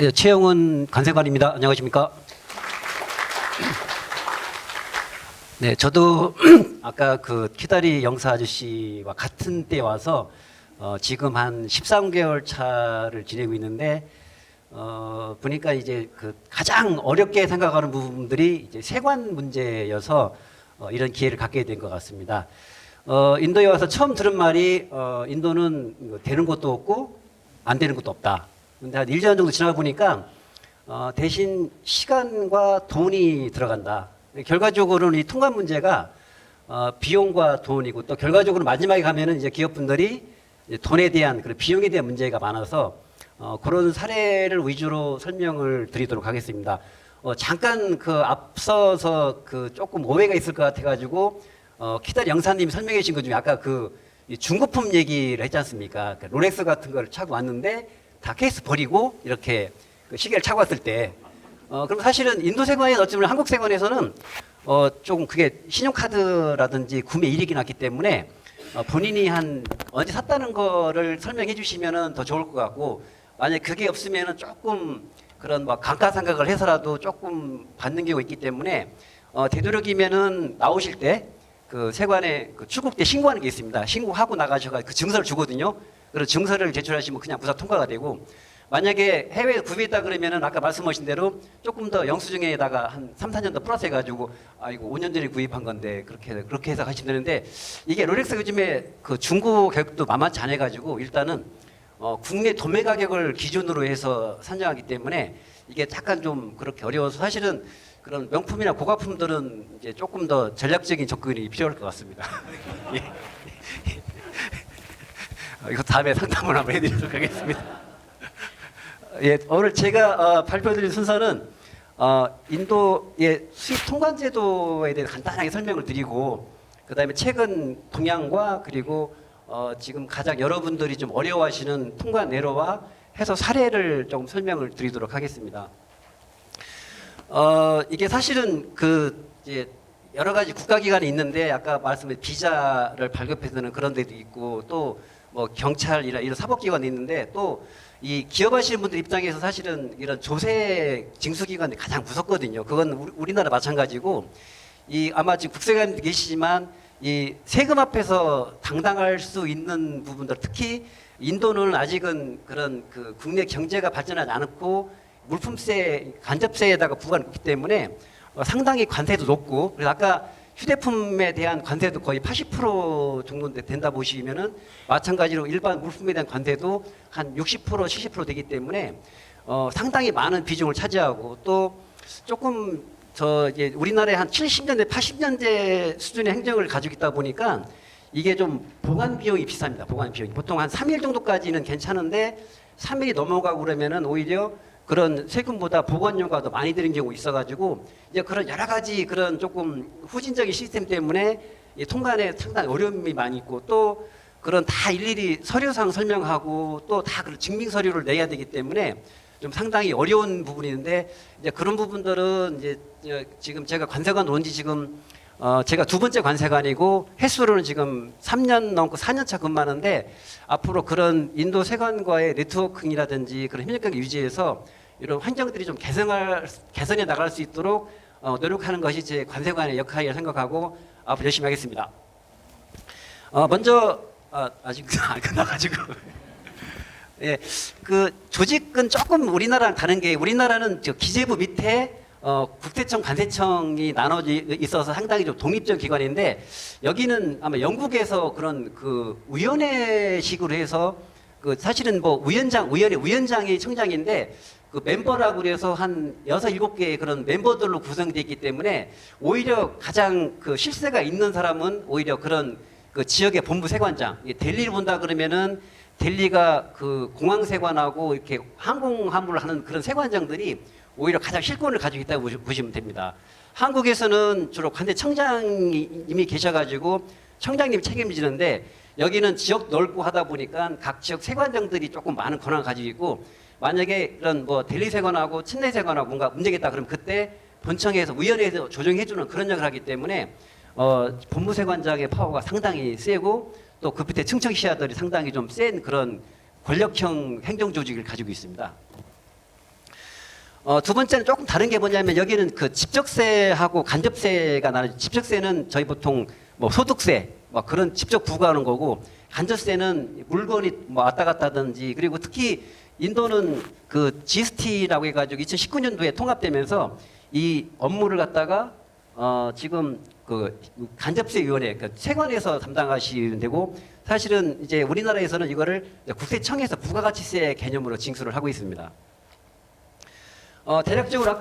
예, 최영은 관세관입니다. 안녕하십니까? 네, 저도 아까 그 키다리 영사 아저씨와 같은 때 와서 지금 한 13개월 차를 지내고 있는데 보니까 이제 그 가장 어렵게 생각하는 부분들이 이제 세관 문제여서 이런 기회를 갖게 된 것 같습니다. 인도에 와서 처음 들은 말이 인도는 되는 것도 없고 안 되는 것도 없다. 근데 한 1년 정도 지나가 보니까 대신 시간과 돈이 들어간다. 결과적으로는 이 통관 문제가 비용과 돈이고 또 결과적으로 마지막에 가면은 이제 기업분들이 이제 돈에 대한 그런 비용에 대한 문제가 많아서 그런 사례를 위주로 설명을 드리도록 하겠습니다. 잠깐 그 앞서서 그 조금 오해가 있을 것 같아가지고 키다리 영사님이 설명해 주신 것 중에 아까 그 중고품 얘기를 했지 않습니까? 그 롤렉스 같은 걸 차고 왔는데 다 케이스 버리고 이렇게 그 시계를 차고 왔을 때 그럼 사실은 인도 세관에 어쩌면 한국 세관에서는 조금 그게 신용카드라든지 구매 이력이 났기 때문에 본인이 한 언제 샀다는 거를 설명해 주시면은 더 좋을 것 같고 만약 그게 없으면은 조금 그런 막 감가상각을 해서라도 조금 받는 경우가 있기 때문에 되도록이면은 나오실 때 그 세관에 그 출국 때 신고하는 게 있습니다. 신고하고 나가셔가 그 증서를 주거든요. 그래서 증서를 제출하시면 그냥 무사 통과가 되고 만약에 해외에 구비했다 그러면은 아까 말씀하신 대로 조금 더 영수증에다가 한 3, 4년 더 플러스 해가지고 이거 5년 전에 구입한 건데 그렇게 해서 하시면 되는데 이게 롤렉스 요즘에 그 중고 가격도 만만치 않아 가지고 일단은 국내 도매 가격을 기준으로 해서 산정하기 때문에 이게 약간 좀 그렇게 어려워서 사실은 그런 명품이나 고가품들은 이제 조금 더 전략적인 접근이 필요할 것 같습니다. 예. 이거 다음에 상담을 한번 해드리도록 하겠습니다. 예, 오늘 제가 발표드릴 순서는 인도의 수입 통관 제도에 대해 간단하게 설명을 드리고 그 다음에 최근 동향과 그리고 지금 가장 여러분들이 좀 어려워하시는 통관 내로와 해서 사례를 좀 설명을 드리도록 하겠습니다. 이게 사실은 그 이제 여러 가지 국가기관이 있는데 아까 말씀드린 비자를 발급해서는 그런 데도 있고 또 뭐 경찰이나 이런 사법기관이 있는데 또 이 기업하시는 분들 입장에서 사실은 이런 조세 징수기관이 가장 무섭거든요. 그건 우리나라 마찬가지고 이 아마 지금 국세관님도 계시지만 이 세금 앞에서 당당할 수 있는 부분들 특히 인도는 아직은 그런 그 국내 경제가 발전하지 않았고 물품세, 간접세에다가 부과를 했기 때문에 상당히 관세도 높고 그래서 아까 휴대폰에 대한 관세도 거의 80% 정도 된다 보시면은 마찬가지로 일반 물품에 대한 관세도 한 60%, 70% 되기 때문에 상당히 많은 비중을 차지하고 또 조금 이제 우리나라의 한 70년대, 80년대 수준의 행정을 가지고 있다 보니까 이게 좀 보관 비용이 비쌉니다. 보관 비용이 보통 한 3일 정도까지는 괜찮은데 3일이 넘어가고 그러면은 오히려 그런 세금보다 보관료가 더 많이 드는 경우가 있어가지고 이제 그런 여러 가지 그런 조금 후진적인 시스템 때문에 이 통관에 상당히 어려움이 많이 있고 또 그런 다 일일이 서류상 설명하고 또 다 그런 증빙 서류를 내야 되기 때문에 좀 상당히 어려운 부분이 있는데 이제 그런 부분들은 이제 지금 제가 관세관 온 지 지금 제가 두 번째 관세관이고 횟수로는 지금 3년 넘고 4년 차 근무하는데 앞으로 그런 인도 세관과의 네트워킹이라든지 그런 협력관계 유지해서 이런 환경들이 좀 개선해 나갈 수 있도록 노력하는 것이 제 관세관의 역할이라 생각하고 앞으로 열심히 하겠습니다. 먼저 아직 안 끝나가지고 예, 그 조직은 조금 우리나라랑 다른 게 우리나라는 저 기재부 밑에 국세청, 관세청이 나눠져 있어서 상당히 좀 독립적 기관인데 여기는 아마 영국에서 그런 그 위원회식으로 해서 그 사실은 뭐 위원장이 청장인데 그 멤버라고 그래서 한 6, 7개의 그런 멤버들로 구성되어 있기 때문에 오히려 가장 그 실세가 있는 사람은 오히려 그런 그 지역의 본부 세관장, 델리를 본다 그러면은 델리가 그 공항세관하고 이렇게 항공화물을 하는 그런 세관장들이 오히려 가장 실권을 가지고 있다고 보시면 됩니다. 한국에서는 주로 관세청장님이 계셔가지고 청장님이 책임지는데 여기는 지역 넓고 하다 보니까 각 지역 세관장들이 조금 많은 권한을 가지고 있고 만약에 이런 뭐 델리세관하고 친내세관하고 뭔가 문제가 있다 그러면 그때 본청에서 위원회에서 조정해주는 그런 역할을 하기 때문에 본부세관장의 파워가 상당히 세고 또 그 밑에 층청시야들이 상당히 좀 센 그런 권력형 행정조직을 가지고 있습니다. 두 번째는 조금 다른 게 뭐냐면 여기는 그 집적세하고 간접세가 나는 집적세는 저희 보통 뭐 소득세 뭐 그런 직접 부과하는 거고 간접세는 물건이 뭐 왔다 갔다 하든지 그리고 특히 인도는 그 GST라고 해가지고 2019년도에 통합되면서 이 업무를 갖다가 지금 그 간접세위원회 그 세관에서 담당하시는 데고 사실은 이제 우리나라에서는 이거를 국세청에서 부가가치세 개념으로 징수를 하고 있습니다. 대략적으로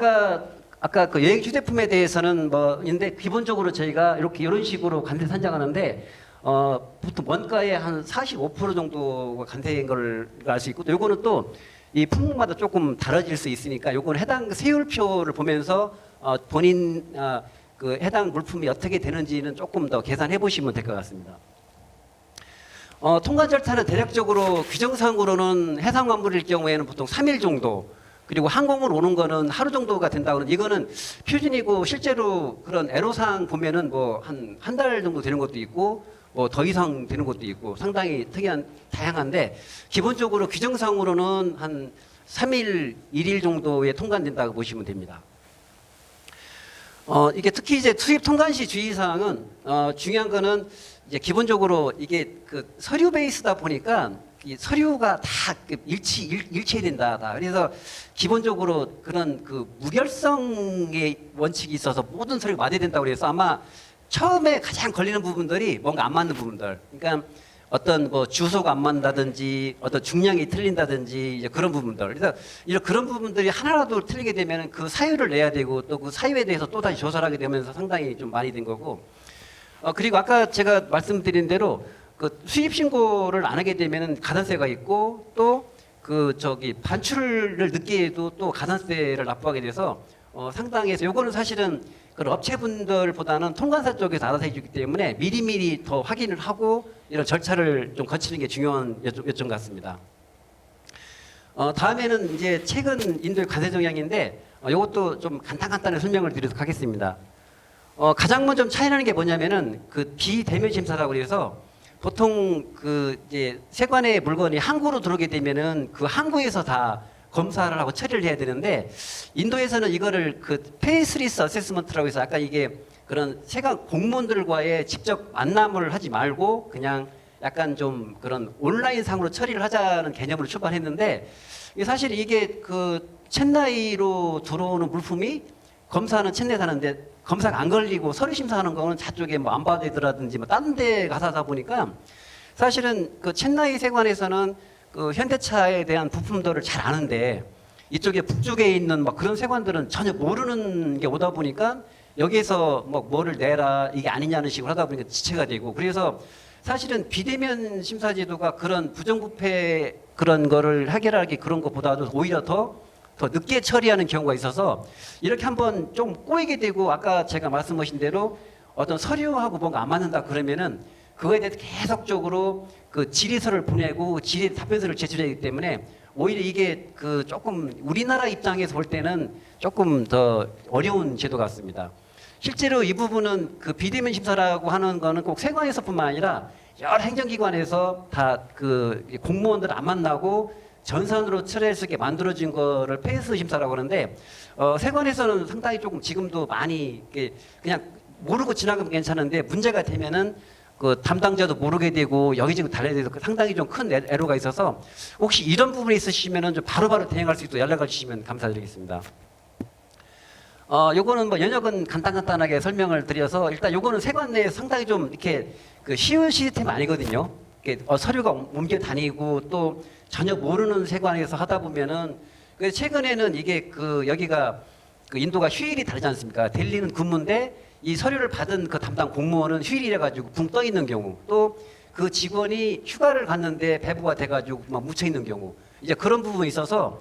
아까 그 여행 휴대품에 대해서는 뭐 있는데 기본적으로 저희가 이렇게 이런 식으로 관세 산정하는데 보통 원가의 한 45% 정도가 관세인 걸 알 수 있고 또 요거는 또 이 품목마다 조금 다뤄질 수 있으니까 요거는 해당 세율표를 보면서 본인 그 해당 물품이 어떻게 되는지는 조금 더 계산해 보시면 될 것 같습니다. 통관 절차는 대략적으로 규정상으로는 해상 완물일 경우에는 보통 3일 정도 그리고 항공으로 오는 거는 하루 정도가 된다고 하는 이거는 표준이고 실제로 그런 애로사항 보면은 뭐 한 달 정도 되는 것도 있고 뭐 더 이상 되는 것도 있고 상당히 다양한데 기본적으로 규정상으로는 한 3일, 1일 정도에 통관된다고 보시면 됩니다. 이게 특히 이제 수입 통관 시 주의사항은 중요한 거는 이제 기본적으로 이게 그 서류 베이스다 보니까 이 서류가 다 일치된다. 그래서 기본적으로 그런 그 무결성의 원칙이 있어서 모든 서류가 맞아야 된다고 그래서 아마 처음에 가장 걸리는 부분들이 뭔가 안 맞는 부분들. 그러니까 어떤 뭐 주소가 안 맞는다든지 어떤 중량이 틀린다든지 이제 그런 부분들. 그래서 이런 그런 부분들이 하나라도 틀리게 되면 그 사유를 내야 되고 또 그 사유에 대해서 또 다시 조사를 하게 되면서 상당히 좀 많이 된 거고. 그리고 아까 제가 말씀드린 대로 그 수입 신고를 안 하게 되면은 가산세가 있고 또 그 반출을 늦게 해도 또 가산세를 납부하게 돼서 상당히 해서 요거는 사실은 그 업체분들보다는 통관사 쪽에서 알아서 해주기 때문에 미리미리 더 확인을 하고 이런 절차를 좀 거치는 게 중요한 요점 같습니다. 다음에는 이제 최근 인도의 관세 정향인데 이것도 좀 간단하게 설명을 드리도록 하겠습니다. 가장 먼저 차이나는 게 뭐냐면은 그 비대면 심사라고 해서 보통 그 이제 세관의 물건이 항구로 들어오게 되면은 그 항구에서 다 검사를 하고 처리를 해야 되는데 인도에서는 이거를 그 페이스리스 어세스먼트라고 해서 아까 이게 그런 세관 공무원들과의 직접 만남을 하지 말고 그냥 약간 좀 그런 온라인 상으로 처리를 하자는 개념으로 출발했는데 사실 이게 그 첸나이로 들어오는 물품이 검사는 첸나이에 사는데 검사가 안 걸리고 서류 심사하는 거는 저쪽에 뭐 안바데드라든지 뭐 다른 데 가서 하다 보니까 사실은 그 첸나이 세관에서는 그 현대차에 대한 부품들을 잘 아는데 이쪽에 북쪽에 있는 막 그런 세관들은 전혀 모르는 게 오다 보니까 여기에서 뭐 뭐를 내라 이게 아니냐는 식으로 하다 보니까 지체가 되고 그래서 사실은 비대면 심사 제도가 그런 부정부패 그런 거를 해결하기 그런 것보다도 오히려 더 늦게 처리하는 경우가 있어서 이렇게 한번 좀 꼬이게 되고 아까 제가 말씀하신 대로 어떤 서류하고 뭔가 안 맞는다 그러면은 그거에 대해서 계속적으로 그 질의서를 보내고 질의 답변서를 제출하기 때문에 오히려 이게 그 조금 우리나라 입장에서 볼 때는 조금 더 어려운 제도 같습니다. 실제로 이 부분은 그 비대면 심사라고 하는 거는 꼭 세관에서뿐만 아니라 여러 행정기관에서 다 그 공무원들 안 만나고 전산으로 처리할 수 있게 만들어진 거를 페이스 심사라고 하는데 세관에서는 상당히 조금 지금도 많이 그냥 모르고 지나가면 괜찮은데 문제가 되면은 그 담당자도 모르게 되고 여기저기 달려야 돼서 상당히 좀 큰 애로가 있어서 혹시 이런 부분이 있으시면은 좀 바로바로 대응할 수 있도록 연락을 주시면 감사드리겠습니다. 요거는 뭐 연역은 간단하게 설명을 드려서 일단 요거는 세관 내에 상당히 좀 이렇게 그 쉬운 시스템 아니거든요. 서류가 옮겨 다니고 또 전혀 모르는 세관에서 하다 보면은 최근에는 이게 그 여기가 그 인도가 휴일이 다르지 않습니까? 델리는 근무인데 이 서류를 받은 그 담당 공무원은 휴일이라 가지고 붕 떠 있는 경우 또 그 직원이 휴가를 갔는데 배부가 돼 가지고 막 묻혀 있는 경우 이제 그런 부분이 있어서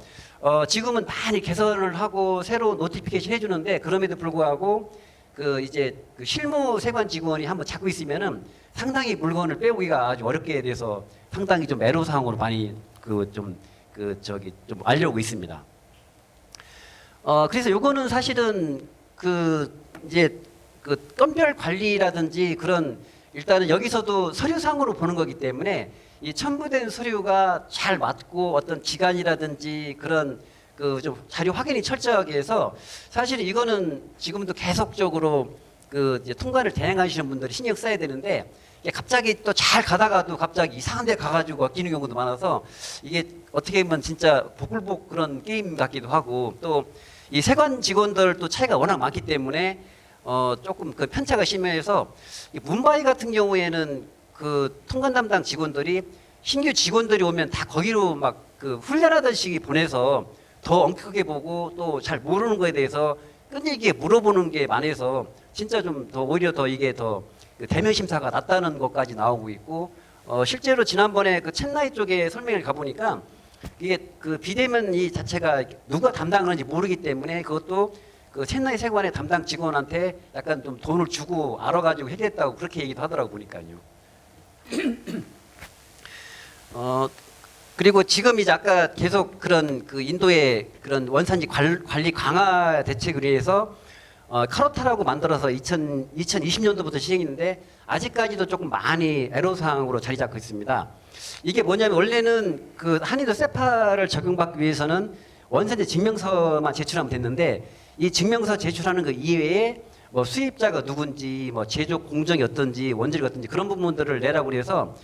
지금은 많이 개선을 하고 새로 노티피케이션 해주는데 그럼에도 불구하고 그 이제 그 실무 세관 직원이 한번 잡고 있으면은 상당히 물건을 빼오기가 아주 어렵게 돼서 상당히 좀 애로사항으로 많이 좀 알려오고 있습니다. 그래서 요거는 사실은 그 이제 그 건별 관리라든지 그런 일단은 여기서도 서류상으로 보는 거기 때문에 이 첨부된 서류가 잘 맞고 어떤 기간이라든지 그런 그 좀 자료 확인이 철저하게 해서 사실 이거는 지금도 계속적으로 그 이제 통관을 대행하시는 분들이 신경 써야 되는데 이게 갑자기 또 잘 가다가도 갑자기 이상한 데 가가지고 엮이는 경우도 많아서 이게 어떻게 보면 진짜 복불복 그런 게임 같기도 하고 또 이 세관 직원들도 차이가 워낙 많기 때문에 조금 그 편차가 심해서 이 문바이 같은 경우에는 그 통관 담당 직원들이 신규 직원들이 오면 다 거기로 막 그 훈련하듯이 보내서 더 엄격하게 보고 또 잘 모르는 거에 대해서 끈질기게 물어보는 게 많아서 진짜 좀 더 오히려 더 이게 더 대면 심사가 낫다는 것까지 나오고 있고 실제로 지난번에 그 첸나이 쪽에 설명을 가보니까 이게 그 비대면이 자체가 누가 담당하는지 모르기 때문에 그것도 그 첸나이 세관의 담당 직원한테 약간 좀 돈을 주고 알아가지고 해결했다고 그렇게 얘기도 하더라고 보니까요. 그리고 지금 이제 아까 계속 그런 그 인도의 그런 원산지 관리 강화 대책을 위해서 카로타라고 만들어서 2020년도부터 시행했는데 아직까지도 조금 많이 애로사항으로 자리 잡고 있습니다. 이게 뭐냐면 원래는 그 한의도 세파를 적용받기 위해서는 원산지 증명서만 제출하면 됐는데 이 증명서 제출하는 거 이외에 뭐 수입자가 누군지 뭐 제조 공정이 어떤지 원재료가 어떤지 그런 부분들을 내라고 그래서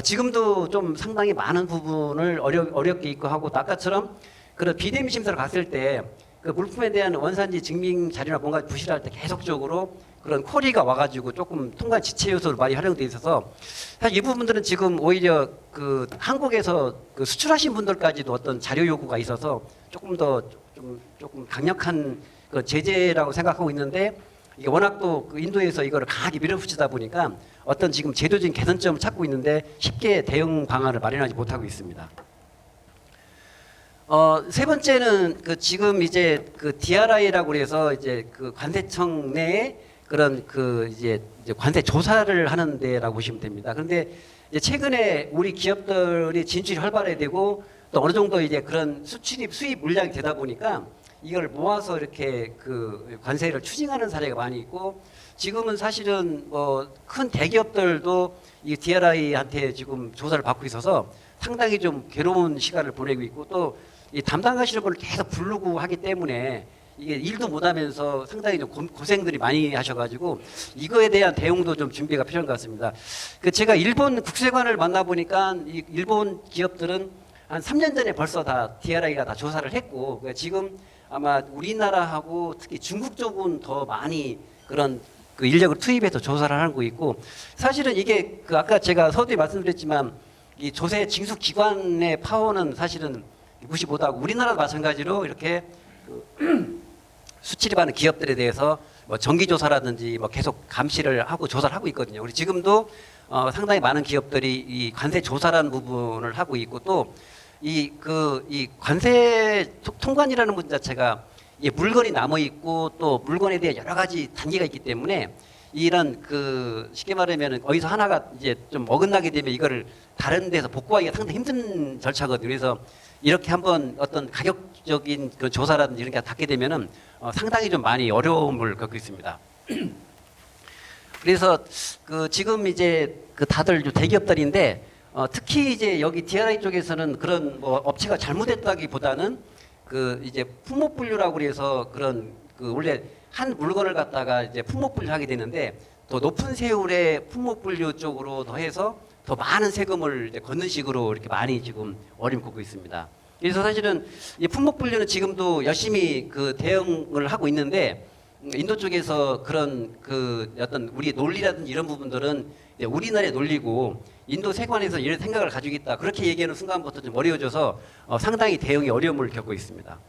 지금도 좀 상당히 많은 부분을 어렵게 있고 하고 또 아까처럼 그런 비대면 심사를 갔을 때 그 물품에 대한 원산지 증명 자료나 뭔가 부실할 때 계속적으로 그런 쿼리가 와가지고 조금 통관 지체 요소로 많이 활용돼 있어서 사실 이 부분들은 지금 오히려 그 한국에서 그 수출하신 분들까지도 어떤 자료 요구가 있어서 조금 더 조금 강력한 그 제재라고 생각하고 있는데 이게 워낙 또 그 인도에서 이거를 강하게 밀어붙이다 보니까 어떤 지금 제도적인 개선점을 찾고 있는데 쉽게 대응 방안을 마련하지 못하고 있습니다. 세 번째는 그 지금 이제 그 DRI라고 그래서 이제 그 관세청 내에 그런 그 이제 관세 조사를 하는 데라고 보시면 됩니다. 그런데 이제 최근에 우리 기업들이 진출이 활발해야 되고 또 어느 정도 이제 그런 수입 물량이 되다 보니까 이걸 모아서 이렇게 그 관세를 추징하는 사례가 많이 있고 지금은 사실은 큰 대기업들도 이 DRI한테 지금 조사를 받고 있어서 상당히 좀 괴로운 시간을 보내고 있고 또 이 담당하시는 분을 계속 부르고 하기 때문에 이게 일도 못하면서 상당히 좀 고생들이 많이 하셔가지고 이거에 대한 대응도 좀 준비가 필요한 것 같습니다. 그 제가 일본 국세관을 만나보니까 이 일본 기업들은 한 3년 전에 벌써 다 DRI가 다 조사를 했고 지금 아마 우리나라하고 특히 중국 쪽은 더 많이 그런 그 인력을 투입해서 조사를 하고 있고 사실은 이게 그 아까 제가 서두에 말씀드렸지만 이 조세 징수 기관의 파워는 사실은 무시 못하고 우리나라도 마찬가지로 이렇게 그 수출입하는 기업들에 대해서 뭐 정기 조사라든지 뭐 계속 감시를 하고 조사를 하고 있거든요. 우리 지금도 상당히 많은 기업들이 이 관세 조사라는 부분을 하고 있고 또 이 관세 통관이라는 문제 자체가 이 물건이 남아 있고 또 물건에 대한 여러 가지 단계가 있기 때문에 이런 그 쉽게 말하면 어디서 하나가 이제 좀 어긋나게 되면 이거를 다른 데서 복구하기가 상당히 힘든 절차거든요. 그래서 이렇게 한번 어떤 가격적인 그 조사라든지 이런 게 닿게 되면은 상당히 좀 많이 어려움을 겪고 있습니다. 그래서 그 지금 이제 그 다들 대기업들인데 특히 이제 여기 DRI 쪽에서는 그런 뭐 업체가 잘못했다기보다는 그 이제 품목 분류라고 그래서 그런 그 원래 한 물건을 갖다가 이제 품목 분류하게 되는데 더 높은 세율의 품목 분류 쪽으로 더해서 더 많은 세금을 이제 걷는 식으로 이렇게 많이 지금 어려움을 겪고 있습니다. 그래서 사실은 이 품목 분류는 지금도 열심히 그 대응을 하고 있는데 인도 쪽에서 그런 그 어떤 우리 논리라든지 이런 부분들은 우리나라의 논리고 인도 세관에서 이런 생각을 가지고 있다 그렇게 얘기하는 순간부터 좀 어려워져서 상당히 대응에 어려움을 겪고 있습니다.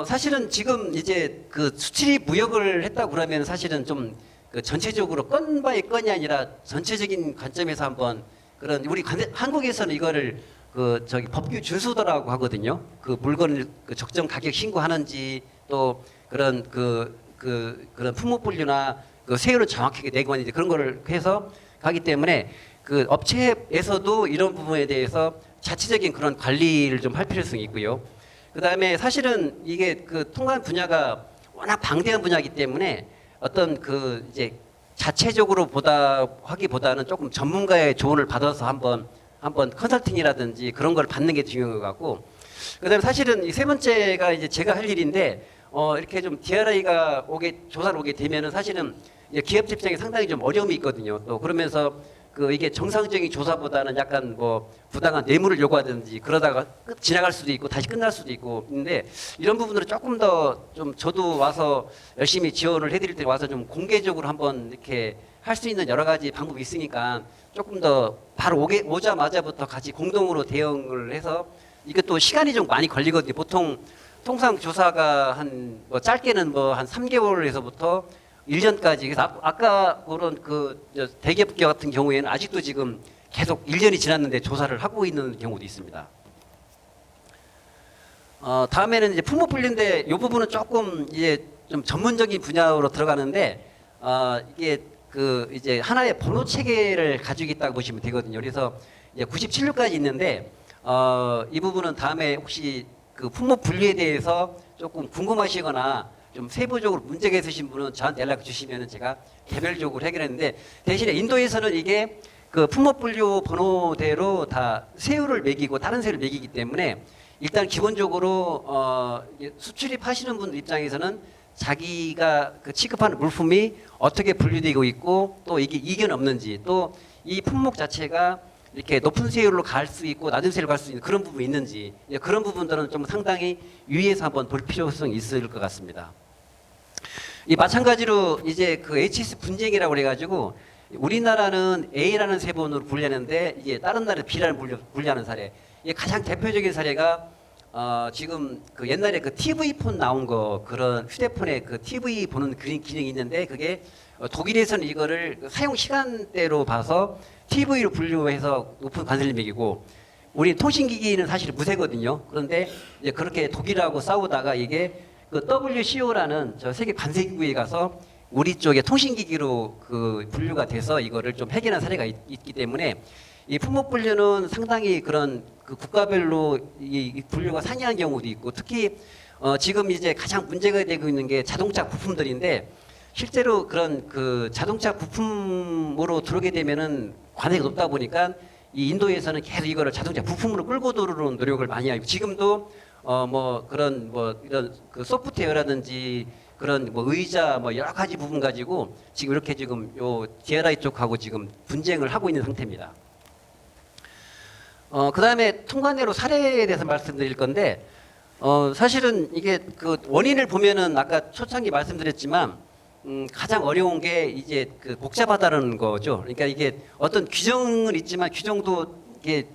사실은 지금 이제 그 수출입 무역을 했다고 그러면 사실은 좀 그 전체적으로 건 바이 건이 아니라 전체적인 관점에서 한번 그런 우리 한국에서는 이거를 그 저기 법규 준수도라고 하거든요. 그 물건을 그 적정 가격 신고하는지 또 그런 그런 품목 분류나 그 세율을 정확하게 내고 하는지 그런 거를 해서 가기 때문에 그 업체에서도 이런 부분에 대해서 자체적인 그런 관리를 좀 할 필요성이 있고요. 그 다음에 사실은 이게 그 통관 분야가 워낙 방대한 분야이기 때문에 어떤 그 이제 자체적으로 하기보다는 조금 전문가의 조언을 받아서 한번 한번 컨설팅이라든지 그런 걸 받는 게 중요한 것 같고, 그다음에 사실은 이 세 번째가 이제 제가 할 일인데, 이렇게 좀 DRI가 조사를 오게 되면은 사실은 이제 기업 입장에 상당히 좀 어려움이 있거든요. 또 그러면서 이게 정상적인 조사보다는 약간 뭐 부당한 뇌물을 요구하든지 그러다가 지나갈 수도 있고 다시 끝날 수도 있고 있는데, 이런 부분들을 조금 더 좀 저도 와서 열심히 지원을 해드릴 때 와서 좀 공개적으로 한번 이렇게 할 수 있는 여러 가지 방법이 있으니까 조금 더 바로 오자마자부터 같이 공동으로 대응을 해서, 이게 또 시간이 좀 많이 걸리거든요. 보통 통상 조사가 뭐 짧게는 뭐 한 3개월에서부터 1년까지. 그래서 아까 그런 대기업 같은 경우에는 아직도 지금 계속 1년이 지났는데 조사를 하고 있는 경우도 있습니다. 다음에는 이제 품목 분리인데, 이 부분은 조금 이제 좀 전문적인 분야로 들어가는데, 이게 이제 하나의 번호 체계를 가지고 있다고 보시면 되거든요. 그래서 이제 97류까지 있는데, 이 부분은 다음에 혹시 품목 분리에 대해서 조금 궁금하시거나 좀 세부적으로 문제가 있으신 분은 저한테 연락 주시면 제가 개별적으로 해결했는데, 대신에 인도에서는 이게 품목 분류 번호대로 다 세율을 매기고 다른 세율을 매기기 때문에, 일단 기본적으로 수출입하시는 분들 입장에서는 자기가 취급하는 물품이 어떻게 분류되고 있고, 또 이게 이견 없는지, 또 이 품목 자체가 이렇게 높은 세율로 갈 수 있고 낮은 세율로 갈 수 있는 그런 부분이 있는지, 그런 부분들은 좀 상당히 유의해서 한번 볼 필요성이 있을 것 같습니다. 이 마찬가지로 이제 HS 분쟁이라고 그래가지고, 우리나라는 A라는 세번으로 분류하는데 이게 다른 나라는 B라는 분류하는 사례. 이게 가장 대표적인 사례가 지금 옛날에 TV 폰 나온 거, 그런 휴대폰에 TV 보는 그런 기능이 있는데, 그게 독일에서는 이거를 사용 시간대로 봐서 TV로 분류해서 높은 관세를 매기고, 우리 통신기기는 사실 무세거든요. 그런데 이제 그렇게 독일하고 싸우다가 이게 WCO라는 저 세계 관세기구에 가서 우리 쪽에 통신기기로 분류가 돼서 이거를 좀 해결한 사례가 있기 때문에, 이 품목 분류는 상당히 그런 국가별로 이 분류가 상이한 경우도 있고, 특히 지금 이제 가장 문제가 되고 있는 게 자동차 부품들인데, 실제로 그런 자동차 부품으로 들어오게 되면은 관세가 높다 보니까 이 인도에서는 계속 이거를 자동차 부품으로 끌고 들어오는 노력을 많이 하고, 지금도 뭐 그런 뭐 이런 소프트웨어라든지 그런 뭐 의자 뭐 여러 가지 부분 가지고 지금 이렇게 지금 요 DRI 쪽하고 지금 분쟁을 하고 있는 상태입니다. 그다음에 통관대로 사례에 대해서 말씀드릴 건데, 사실은 이게 원인을 보면은 아까 초창기 말씀드렸지만, 가장 어려운 게 이제 복잡하다는 거죠. 그러니까 이게 어떤 규정은 있지만 규정도 이게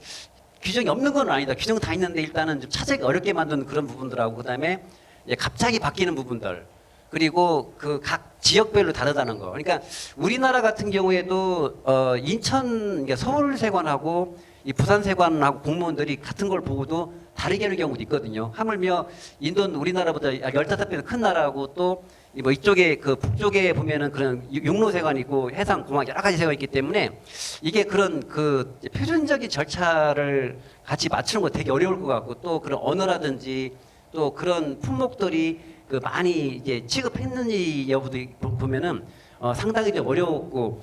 규정이 없는 건 아니다. 규정 다 있는데 일단은 좀 찾아기 어렵게 만드는 그런 부분들하고, 그다음에 이제 갑자기 바뀌는 부분들, 그리고 각 지역별로 다르다는 거. 그러니까 우리나라 같은 경우에도 인천, 그러니까 서울세관하고 이 부산세관하고 공무원들이 같은 걸 보고도 다르게 하는 경우도 있거든요. 하물며 인도는 우리나라보다 15배 큰 나라고, 또 뭐 이쪽에 북쪽에 보면은 그런 육로세관이 있고 해상 공항 여러 가지 세관이 있기 때문에, 이게 그런 표준적인 절차를 같이 맞추는 거 되게 어려울 것 같고, 또 그런 언어라든지 또 그런 품목들이 많이 이제 취급했는지 여부도 보면은 상당히 좀 어려웠고,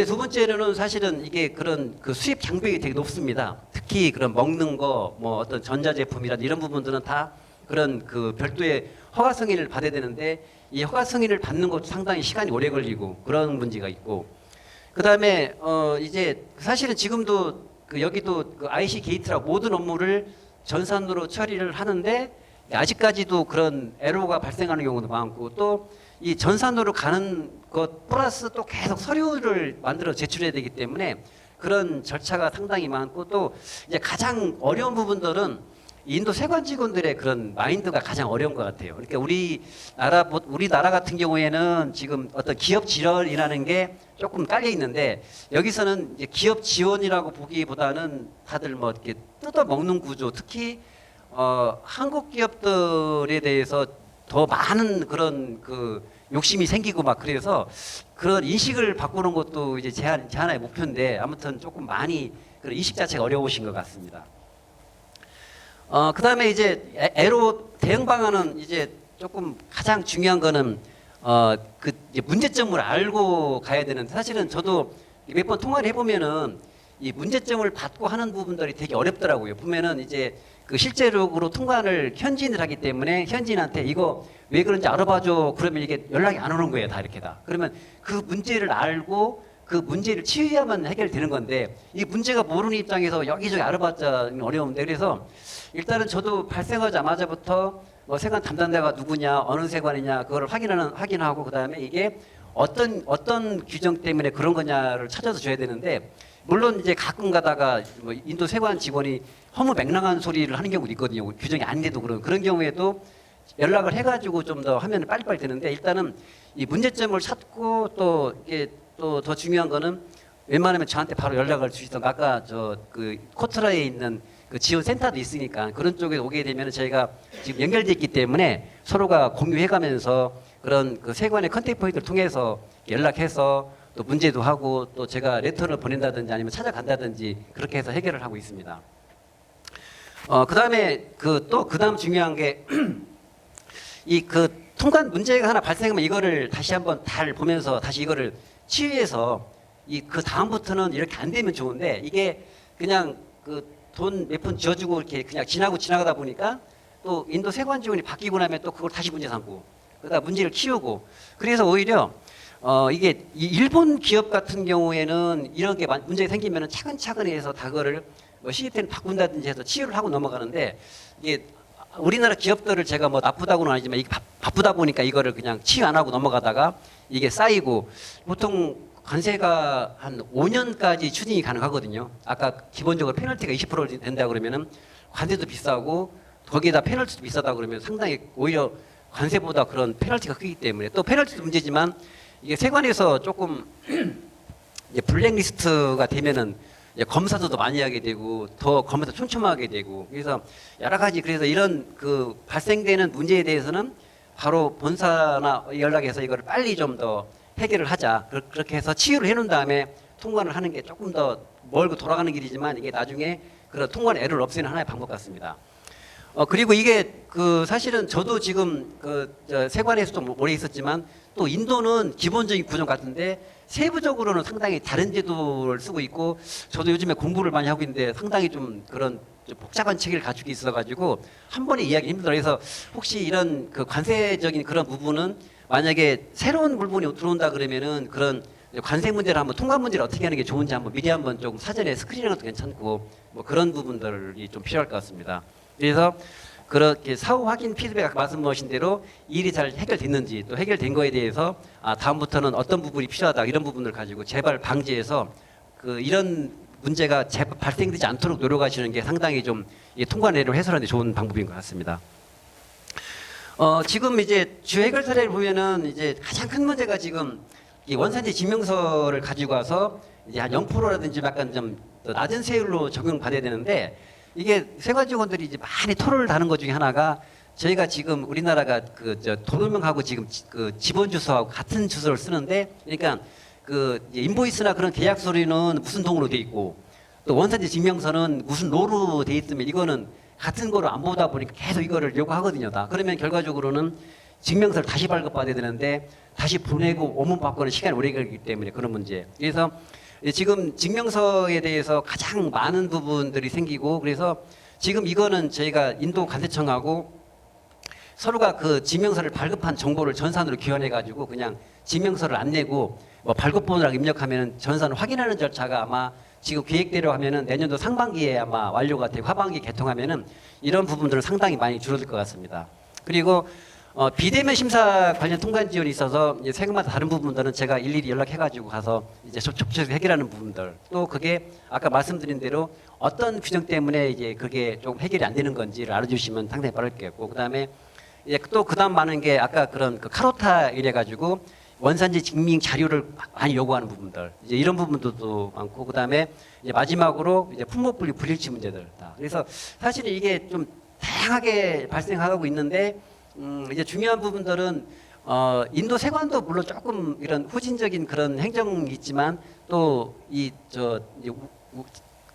두 번째로는 사실은 이게 그런 수입 장벽이 되게 높습니다. 특히 그런 먹는 거, 뭐 어떤 전자제품이라든지 이런 부분들은 다 그런 별도의 허가 승인을 받아야 되는데, 이 허가 승인을 받는 것도 상당히 시간이 오래 걸리고 그런 문제가 있고, 그 다음에 이제 사실은 지금도 여기도 IC 게이트라고 모든 업무를 전산으로 처리를 하는데, 아직까지도 그런 에러가 발생하는 경우도 많고, 또 이 전산으로 가는 것 플러스 또 계속 서류를 만들어 제출해야 되기 때문에 그런 절차가 상당히 많고, 또 이제 가장 어려운 부분들은 인도 세관 직원들의 그런 마인드가 가장 어려운 것 같아요. 그러니까 우리나라 같은 경우에는 지금 어떤 기업 지원이라는 게 조금 깔려 있는데, 여기서는 이제 기업 지원이라고 보기보다는 다들 뭐 이렇게 뜯어 먹는 구조, 특히 한국 기업들에 대해서 더 많은 그런 욕심이 생기고 막, 그래서 그런 인식을 바꾸는 것도 이제 제 하나의 목표인데, 아무튼 조금 많이 그런 인식 자체가 어려우신 것 같습니다. 그 다음에 이제 애로 대응 방안은 이제 조금 가장 중요한 거는 이제 문제점을 알고 가야 되는데, 사실은 저도 몇 번 통화를 해보면은 이 문제점을 받고 하는 부분들이 되게 어렵더라고요. 보면은 이제 그 실제적으로 통관을 현지인을 하기 때문에 현지인한테 이거 왜 그런지 알아봐줘. 그러면 이게 연락이 안 오는 거예요. 다 이렇게 다. 그러면 그 문제를 알고 그 문제를 치유해야만 해결되는 건데 이 문제가 모르는 입장에서 여기저기 알아봤자 어려운데 그래서 일단은 저도 발생하자마자부터 뭐 세관 담당자가 누구냐 어느 세관이냐 그걸 확인하고 그다음에 이게 어떤 규정 때문에 그런 거냐를 찾아서 줘야 되는데 물론 이제 가끔 가다가 뭐 인도 세관 직원이 허무맹랑한 소리를 하는 경우도 있거든요. 규정이 아닌데도 그런 경우에도 연락을 해가지고 좀 더 하면 빨리빨리 되는데 일단은 이 문제점을 찾고 또 이게 또 더 중요한 거는 웬만하면 저한테 바로 연락을 주시던가 아까 저 그 코트라에 있는 그 지원센터도 있으니까 그런 쪽에 오게 되면 저희가 지금 연결돼 있기 때문에 서로가 공유해가면서 그런 그 세관의 컨택 포인트를 통해서 연락해서 또 문제도 하고 또 제가 레터를 보낸다든지 아니면 찾아간다든지 그렇게 해서 해결을 하고 있습니다. 그다음에 그다음 중요한 게 이 그 통관 문제가 하나 발생하면 이거를 다시 한번 잘 보면서 다시 이거를 치유해서 그 다음부터는 이렇게 안 되면 좋은데 이게 그냥 그 돈 몇 푼 지어주고 이렇게 그냥 지나가다 보니까 또 인도 세관 직원이 바뀌고 나면 또 그걸 다시 문제 삼고 그러다 문제를 키우고 그래서 오히려 이게 일본 기업 같은 경우에는 이런 게 문제가 생기면 차근차근 해서 다 그거를 뭐 시스템을 바꾼다든지 해서 치유를 하고 넘어가는데 이게 우리나라 기업들을 제가 뭐 나쁘다고는 아니지만 이게 바쁘다 보니까 이거를 그냥 치유 안 하고 넘어가다가 이게 쌓이고 보통 관세가 한 5년까지 추징이 가능하거든요. 아까 기본적으로 페널티가 20% 된다 그러면은 관세도 비싸고 거기에다 페널티도 비싸다 그러면 상당히 오히려 관세보다 그런 페널티가 크기 때문에 또 페널티도 문제지만 이게 세관에서 조금 블랙리스트가 되면은 검사도 더 많이 하게 되고 더 검사 촘촘하게 되고 그래서 여러 가지 그래서 이런 그 발생되는 문제에 대해서는 바로 본사나 연락해서 이거를 빨리 좀 더 해결을 하자 그렇게 해서 치유를 해놓은 다음에 통관을 하는 게 조금 더 멀고 돌아가는 길이지만 이게 나중에 그런 통관 애를 없애는 하나의 방법 같습니다. 그리고 이게 그 사실은 저도 지금 세관에서도 오래 있었지만 또 인도는 기본적인 구조 같은데 세부적으로는 상당히 다른 제도를 쓰고 있고 저도 요즘에 공부를 많이 하고 있는데 상당히 좀 그런 좀 복잡한 체계를 가지고 있어가지고 한 번에 이야기 힘들어요. 그래서 혹시 이런 그 관세적인 그런 부분은 만약에 새로운 물건이 들어온다 그러면은 그런 관세 문제를 한번 통관 문제를 어떻게 하는 게 좋은지 한번 미리 한번 좀 사전에 스크린하는 것도 괜찮고 뭐 그런 부분들이 좀 필요할 것 같습니다. 그래서 그렇게 사후 확인 피드백 아까 말씀하신 대로 일이 잘 해결됐는지 또 해결된 거에 대해서 다음부터는 어떤 부분이 필요하다 이런 부분을 가지고 재발 방지해서 이런 문제가 발생되지 않도록 노력하시는 게 상당히 좀 통관애를 해소하는 데 좋은 방법인 것 같습니다. 지금 이제 주 해결 사례를 보면은 이제 가장 큰 문제가 지금 이 원산지 증명서를 가지고 와서 이제 한 0%라든지 약간 좀 낮은 세율로 적용받아야 되는데 이게 세관 직원들이 이제 많이 토론을 다는 것 중에 하나가 저희가 지금 우리나라가 도로명하고 지금 그 지번 주소하고 같은 주소를 쓰는데 그러니까 인보이스나 그런 계약서류는 무슨 동으로 돼 있고 또 원산지 증명서는 무슨 로로 돼 있으면 이거는 같은 거로 안 보다 보니까 계속 이거를 요구하거든요. 다. 그러면 결과적으로는 증명서를 다시 발급받아야 되는데 다시 보내고 오문 받고는 시간이 오래 걸리기 때문에 그런 문제. 그래서 지금 증명서에 대해서 가장 많은 부분들이 생기고 그래서 지금 이거는 저희가 인도 관세청하고 서로가 그 증명서를 발급한 정보를 전산으로 기원해 가지고 그냥 증명서를 안 내고 뭐 발급번호랑 입력하면 전산을 확인하는 절차가 아마 지금 계획대로 하면은 내년도 상반기에 아마 완료가 되고 하반기 개통하면은 이런 부분들은 상당히 많이 줄어들 것 같습니다. 그리고 비대면 심사 관련 통관 지원이 있어서 이제 세금마다 다른 부분들은 제가 일일이 연락해가지고 가서 이제 접촉해서 해결하는 부분들 또 그게 아까 말씀드린 대로 어떤 규정 때문에 이제 그게 좀 해결이 안 되는 건지를 알아주시면 상당히 빠를 겠고 그다음에 이제 또 그다음 많은 게 아까 그런 카로타 이래가지고 원산지 증명 자료를 많이 요구하는 부분들 이제 이런 부분도 많고 그다음에 이제 마지막으로 이제 품목 분리 불일치 문제들 다. 그래서 사실 이게 좀 다양하게 발생하고 있는데 이제 중요한 부분들은 인도 세관도 물론 조금 이런 후진적인 그런 행정이 있지만 또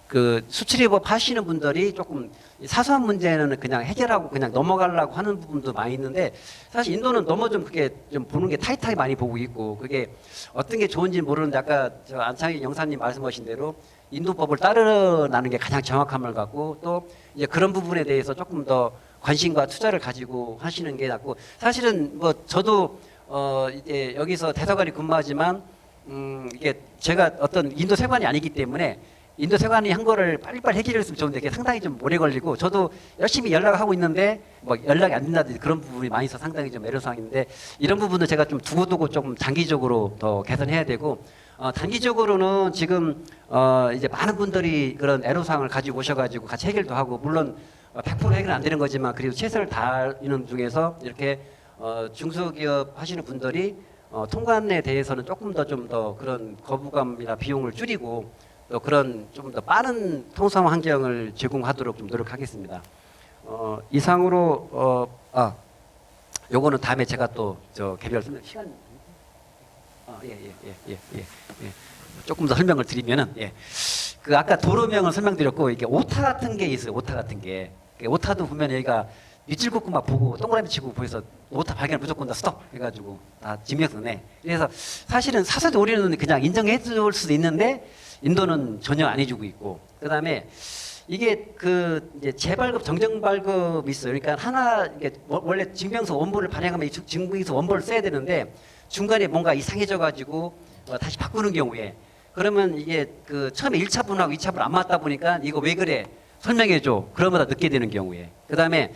그 수출입업 하시는 분들이 조금 사소한 문제는 그냥 해결하고 그냥 넘어가려고 하는 부분도 많이 있는데 사실 인도는 너무 좀 그게 좀 보는 게 타이트하게 많이 보고 있고 그게 어떤 게 좋은지 모르는데 아까 안창희 영사님 말씀하신 대로 인도법을 따르라는 게 가장 정확함을 갖고 또 이제 그런 부분에 대해서 조금 더 관심과 투자를 가지고 하시는 게 낫고 사실은 뭐 저도 이제 여기서 대사관이 근무하지만 이게 제가 어떤 인도 세관이 아니기 때문에 인도 세관이 한 거를 빨리빨리 해결했으면 좋은데 그게 상당히 좀 오래 걸리고 저도 열심히 연락을 하고 있는데 뭐 연락이 안 된다든지 그런 부분이 많이 있어 상당히 좀 애로사항인데 이런 부분을 제가 좀 두고두고 조금 장기적으로 더 개선해야 되고 단기적으로는 지금 이제 많은 분들이 그런 애로사항을 가지고 오셔가지고 같이 해결도 하고 물론 100% 해결 안 되는 거지만 그래도 최선을 다하는 중에서 이렇게 중소기업 하시는 분들이 통관에 대해서는 조금 더 좀 더 그런 거부감이나 비용을 줄이고 또 그런 좀 더 빠른 통상 환경을 제공하도록 좀 노력하겠습니다. 이상으로 요거는 다음에 제가 또 저 개별 설명 시간 조금 더 설명을 드리면은 그 아까 도로명을 설명드렸고 이게 오타 같은 게 있어요. 오타 같은 게 오타도 보면 여기가 밑줄 긋고 막 보고 동그라미 치고 보여서 오타 발견 무조건 다 스톱 해가지고 다 지명서 내. 그래서 사실은 사서도 우리는 그냥 인정해 줄 수도 있는데 인도는 전혀 안 해주고 있고 그다음에 이게 그 이제 재발급 정정 발급이 있어요. 그러니까 하나 이게 원래 증명서 원본을 발행하면 이 증명서 원본을 써야 되는데 중간에 뭔가 이상해져 가지고 다시 바꾸는 경우에 그러면 이게 그 처음에 1차분하고 2차분 안 맞다 보니까 이거 왜 그래 설명해 줘. 그러면 다 늦게 되는 경우에 그다음에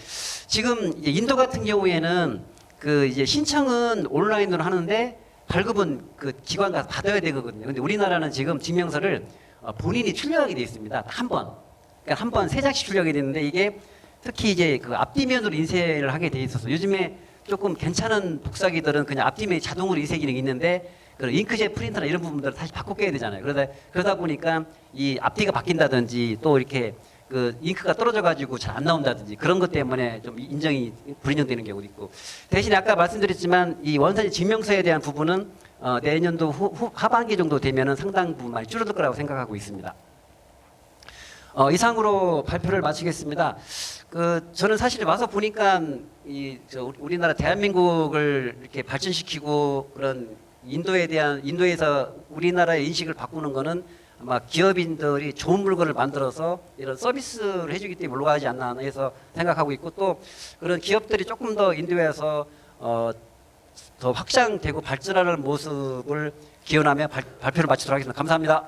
지금 이제 인도 같은 경우에는 그 이제 신청은 온라인으로 하는데 발급은 그 기관 가서 받아야 되거든요. 근데 우리나라는 지금 증명서를 본인이 출력하게 돼 있습니다. 한 번. 그러니까 한 번 세 장씩 출력이 되는데 이게 특히 이제 그 앞뒤면으로 인쇄를 하게 돼 있어서 요즘에 조금 괜찮은 복사기들은 그냥 앞뒤면이 자동으로 인쇄 기능이 있는데 그 잉크젯 프린터나 이런 부분들을 다시 바꿔 껴야 되잖아요. 그러다 보니까 이 앞뒤가 바뀐다든지 또 이렇게 그 잉크가 떨어져 가지고 잘 안 나온다든지 그런 것 때문에 좀 인정이 불인정되는 경우도 있고 대신에 아까 말씀드렸지만 이 원산지 증명서에 대한 부분은 내년도 하반기 정도 되면은 상당 부분 많이 줄어들 거라고 생각하고 있습니다. 이상으로 발표를 마치겠습니다. 저는 사실 와서 보니까 우리나라 대한민국을 이렇게 발전시키고 그런 인도에서 우리나라의 인식을 바꾸는 거는 아마 기업인들이 좋은 물건을 만들어서 이런 서비스를 해주기 때문에 올라가지 않나 해서 생각하고 있고 또 그런 기업들이 조금 더 인도에서 더 확장되고 발전하는 모습을 기원하며 발표를 마치도록 하겠습니다. 감사합니다.